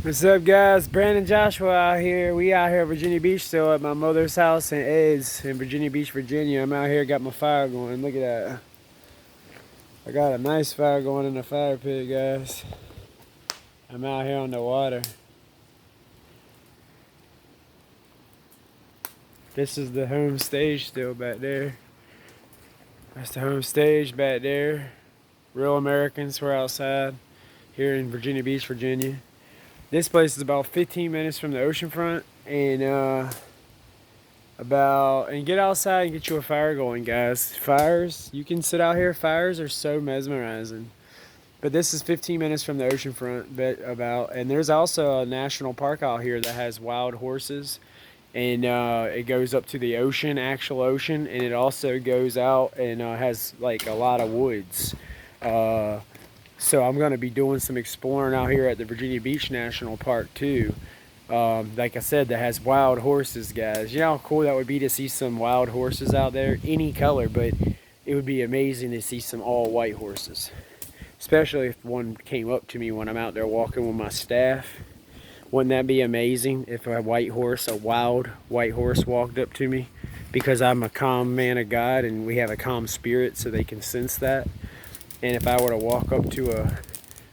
What's up, guys? Brandon Joshua out here. We out here at Virginia Beach still at my mother's house in Ed's in Virginia Beach, Virginia. I'm out here, got my fire going. Look at that. I got a nice fire going in the fire pit, guys. I'm out here on the water. This is the home stage still back there. That's the home stage back there. Real Americans were outside here in Virginia Beach, Virginia. This place is about 15 minutes from the oceanfront, and get outside and get you a fire going, guys. Fires, you can sit out here. Fires are so mesmerizing. But this is 15 minutes from the oceanfront, and there's also a national park out here that has wild horses, and it goes up to the ocean, actual ocean, and it also goes out and has like a lot of woods. So I'm going to be doing some exploring out here at the Virginia Beach National Park too. Like I said, that has wild horses, guys. You know how cool that would be to see some wild horses out there? Any color, but it would be amazing to see some all white horses. Especially if one came up to me when I'm out there walking with my staff. Wouldn't that be amazing if a wild white horse walked up to me? Because I'm a calm man of God and we have a calm spirit, so they can sense that. And if I were to walk up to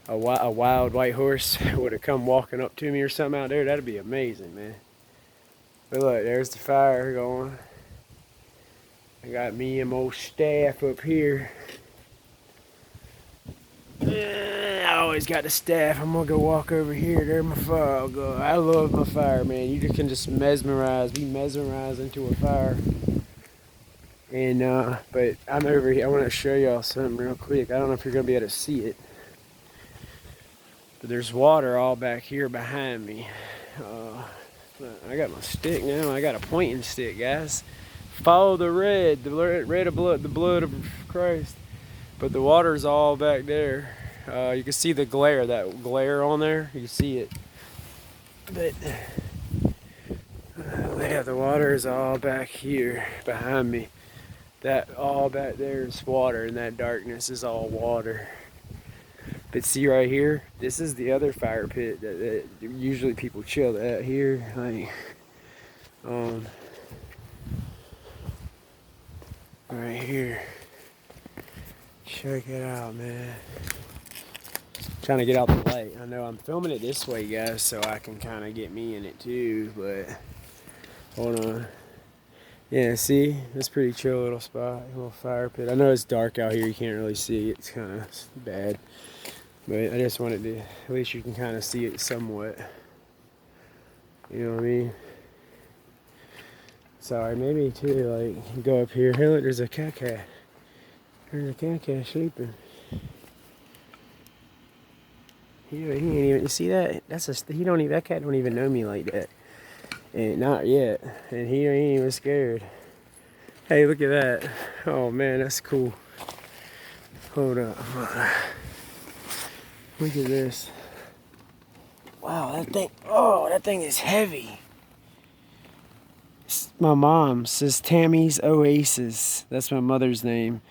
a wild white horse, would have come walking up to me or something out there, that'd be amazing, man. But look, there's the fire going. I got me and my old staff up here. I always got the staff. I'm gonna go walk over here. There's my fire. I love my fire, man. You can just be mesmerized into a fire. And but I'm over here. I want to show y'all something real quick. I don't know if you're gonna be able to see it, but there's water all back here behind me. I got my stick now. I got a pointing stick, guys. Follow the red of blood, the blood of Christ. But the water's all back there. You can see the glare, that glare on there. You can see it. But yeah, the water is all back here behind me. That all back there is water, and that darkness is all water. But see right here, this is the other fire pit that usually people chill at here. Like, right here. Check it out, man. Trying to get out the light. I know I'm filming it this way, guys, so I can kind of get me in it too, but hold on. Yeah, see? That's a pretty chill little spot, a little fire pit. I know it's dark out here, you can't really see it. It's kind of bad. But I just wanted to, at least you can kind of see it somewhat. You know what I mean? Sorry, maybe too, like, go up here. Hey, look, there's a cat. There's a cat sleeping. He ain't even, you see that? That cat don't even know me like that. And not yet. And he ain't even scared. Hey, look at that. Oh man, that's cool. Hold up. Look at this. Wow, that thing is heavy. My mom says Tammy's Oasis. That's my mother's name.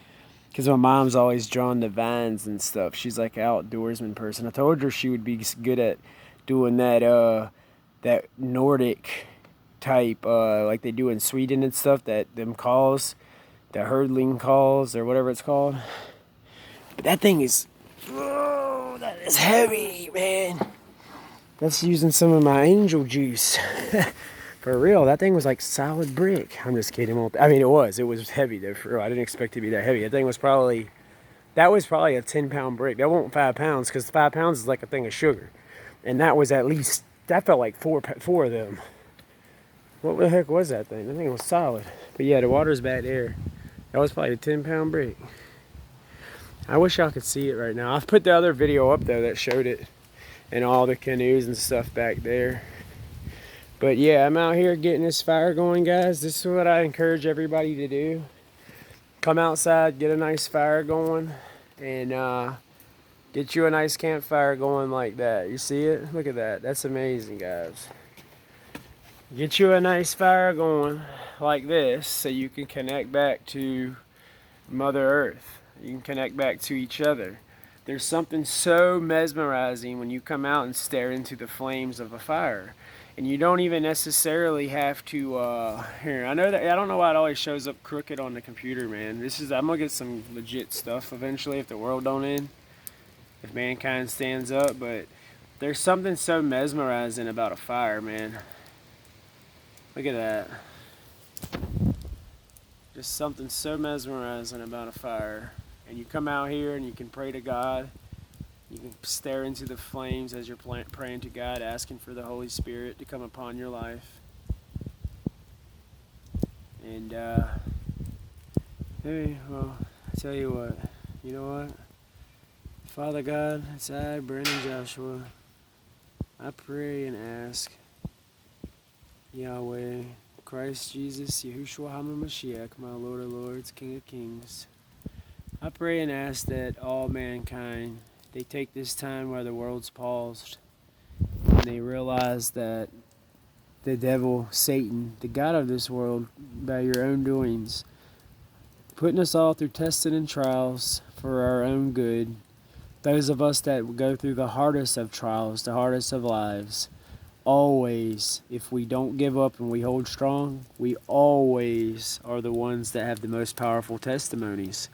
Because my mom's always drawn the vines and stuff. She's like an outdoorsman person. I told her she would be good at doing that Nordic type, like they do in Sweden and stuff, the hurdling calls or whatever it's called. But that thing is, that is heavy, man. That's using some of my angel juice. For real, that thing was like solid brick. I'm just kidding. I mean, it was heavy though, for real. I didn't expect it to be that heavy. That thing was probably a 10-pound brick. That wasn't 5 pounds, because 5 pounds is like a thing of sugar. And that felt like four of them. What the heck was that thing? That thing was solid. But yeah, the water's back there. That was probably a 10-pound brick. I wish y'all could see it right now. I've put the other video up though that showed it, and all the canoes and stuff back there. But yeah, I'm out here getting this fire going, guys. This is what I encourage everybody to do. Come outside, get a nice fire going, and get you a nice campfire going like that. You see it? Look at that. That's amazing, guys. Get you a nice fire going like this so you can connect back to Mother Earth. You can connect back to each other. There's something so mesmerizing when you come out and stare into the flames of a fire. And you don't even necessarily have to, here, I know that, I don't know why it always shows up crooked on the computer, man. I'm gonna get some legit stuff eventually if the world don't end, if mankind stands up, but there's something so mesmerizing about a fire, man. Look at that. Just something so mesmerizing about a fire. And you come out here and you can pray to God. You can stare into the flames as you're praying to God, asking for the Holy Spirit to come upon your life. And, hey, well, I tell you what, you know what? Father God, it's I, Brandon Joshua. I pray and ask, Yahweh, Christ Jesus, Yahushua HaMashiach, my Lord of Lords, King of Kings. I pray and ask that all mankind, they take this time while the world's paused, and they realize that the devil, Satan, the God of this world, by your own doings, putting us all through testing and trials for our own good. Those of us that go through the hardest of trials, the hardest of lives, always, if we don't give up and we hold strong, we always are the ones that have the most powerful testimonies.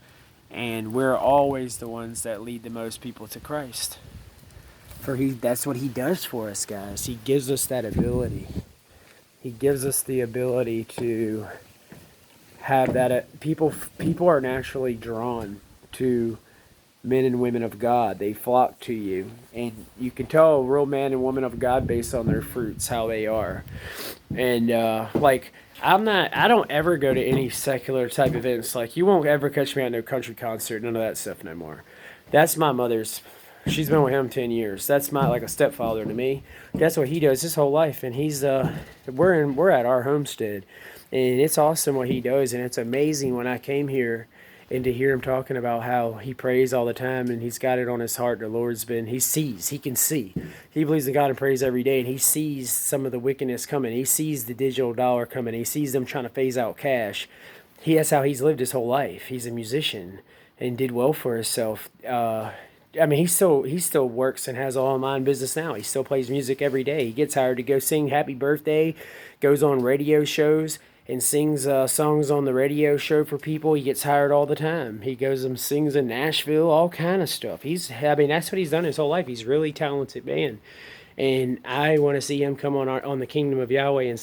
And we're always the ones that lead the most people to Christ. That's what he does for us, guys. He gives us that ability. He gives us the ability to have that. People are naturally drawn to men and women of God. They flock to you. And you can tell a real man and woman of God based on their fruits, how they are. And, I don't ever go to any secular type events. Like, you won't ever catch me at no country concert, none of that stuff no more. That's my mother's. She's been with him 10 years. That's like a stepfather to me. That's what he does his whole life. And we're at our homestead. And it's awesome what he does. And it's amazing when I came here and to hear him talking about how he prays all the time and he's got it on his heart. The Lord's been, he can see. He believes in God and prays every day, and he sees some of the wickedness coming. He sees the digital dollar coming. He sees them trying to phase out cash. That's how he's lived his whole life. He's a musician and did well for himself. He still works and has an online business now. He still plays music every day. He gets hired to go sing happy birthday, goes on radio shows, and sings songs on the radio show for people. He gets hired all the time. He goes and sings in Nashville, all kind of stuff. That's what he's done his whole life. He's a really talented man. And I want to see him come on the Kingdom of Yahweh and